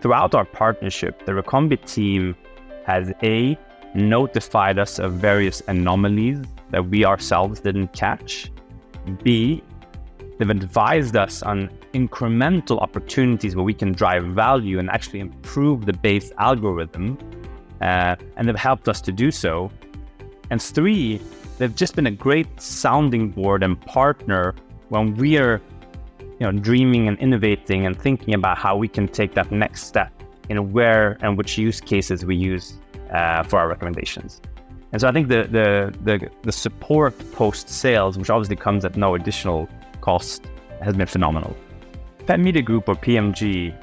throughout our partnership, the Recombee team has notified us of various anomalies that we ourselves didn't catch. B, they've advised us on incremental opportunities where we can drive value and actually improve the base algorithm, and they've helped us to do so. And 3, they've just been a great sounding board and partner when we are dreaming and innovating and thinking about how we can take that next step in where and which use cases we use for our recommendations. And so I think the support post-sales, which obviously comes at no additional cost, has been phenomenal. Pet Media Group, or PMG,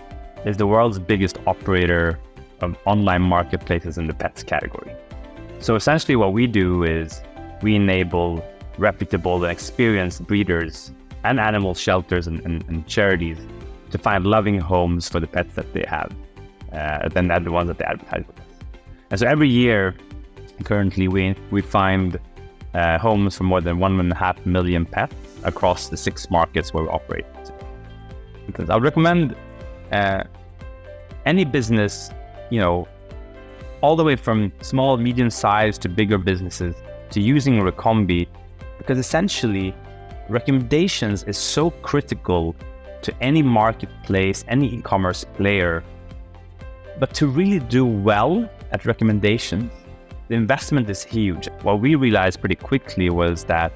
is the world's biggest operator of online marketplaces in the pets category. So essentially what we do is we enable reputable and experienced breeders and animal shelters and charities to find loving homes for the pets that they have, than the ones that they advertise with us. And so every year, currently, we find homes for more than 1.5 million pets across the 6 markets where we operate. Because I would recommend any business, all the way from small, medium-sized to bigger businesses, to using Recombee, because essentially recommendations is so critical to any marketplace, any e-commerce player. But to really do well at recommendations, the investment is huge. What we realized pretty quickly was that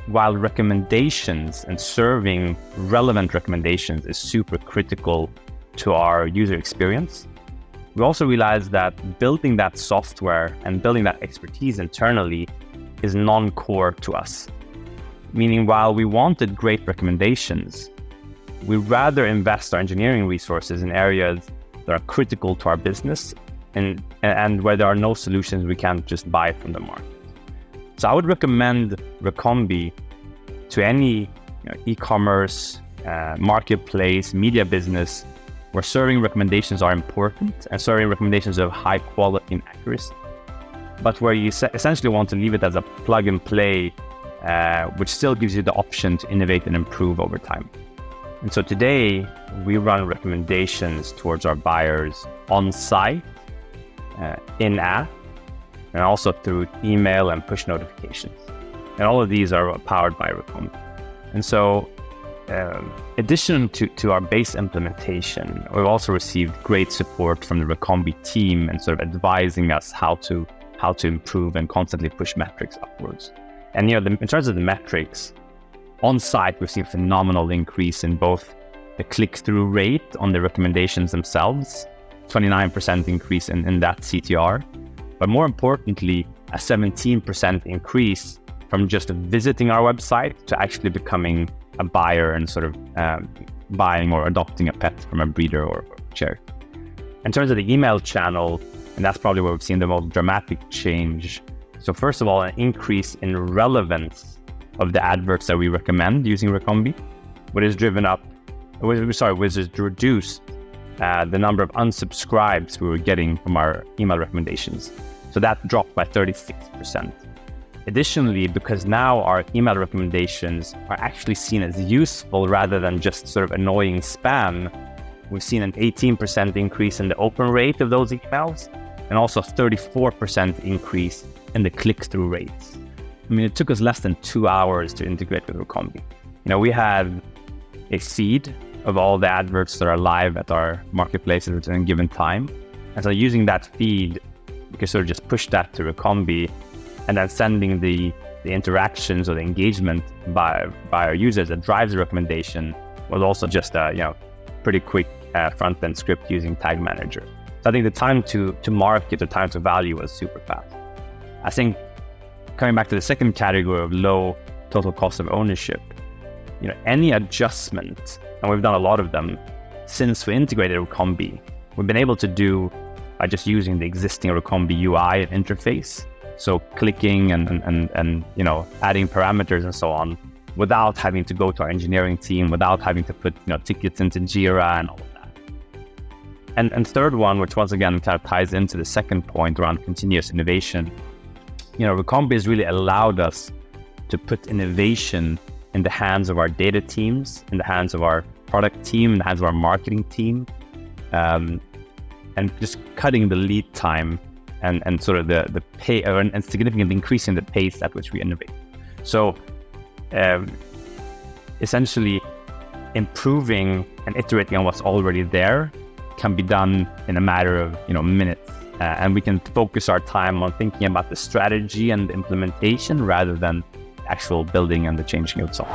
while recommendations and serving relevant recommendations is super critical to our user experience, we also realized that building that software and building that expertise internally is non-core to us. Meaning, while we wanted great recommendations, we rather invest our engineering resources in areas that are critical to our business and where there are no solutions we can't just buy from the market. So I would recommend Recombee to any e-commerce, marketplace, media business where serving recommendations are important and serving recommendations of high quality and accuracy, but where you essentially want to leave it as a plug and play, which still gives you the option to innovate and improve over time. And so today, we run recommendations towards our buyers on site, in-app, and also through email and push notifications. And all of these are powered by Recombee. And so, addition to our base implementation, we've also received great support from the Recombee team and sort of advising us how to improve and constantly push metrics upwards. And in terms of the metrics, on site, we've seen a phenomenal increase in both the click-through rate on the recommendations themselves, 29% increase in that CTR, but more importantly, a 17% increase from just visiting our website to actually becoming a buyer and sort of buying or adopting a pet from a breeder or charity. In terms of the email channel, and that's probably where we've seen the most dramatic change. So first of all, an increase in relevance of the adverts that we recommend using Recombee, which has reduced the number of unsubscribes we were getting from our email recommendations. So that dropped by 36%. Additionally, because now our email recommendations are actually seen as useful rather than just sort of annoying spam, we've seen an 18% increase in the open rate of those emails and also 34% increase in the click-through rates. I mean, it took us less than 2 hours to integrate with Recombee. We had a feed of all the adverts that are live at our marketplaces at any given time. And so using that feed, we can sort of just push that to Recombee and then sending the interactions or the engagement by our users that drives the recommendation was also just a pretty quick front-end script using Tag Manager. So I think the time to market, the time to value was super fast. I think coming back to the second category of low total cost of ownership, any adjustment, and we've done a lot of them since we integrated Recombee, we've been able to do by just using the existing Recombee UI and interface. So clicking and adding parameters and so on, without having to go to our engineering team, without having to put tickets into Jira and all of that. And third one, which once again kind of ties into the second point around continuous innovation, Recombee has really allowed us to put innovation in the hands of our data teams, in the hands of our product team, in the hands of our marketing team. and just cutting the lead time and sort of the pay and significantly increasing the pace at which we innovate. So essentially improving and iterating on what's already there can be done in a matter of minutes, and we can focus our time on thinking about the strategy and the implementation rather than the actual building and the changing itself.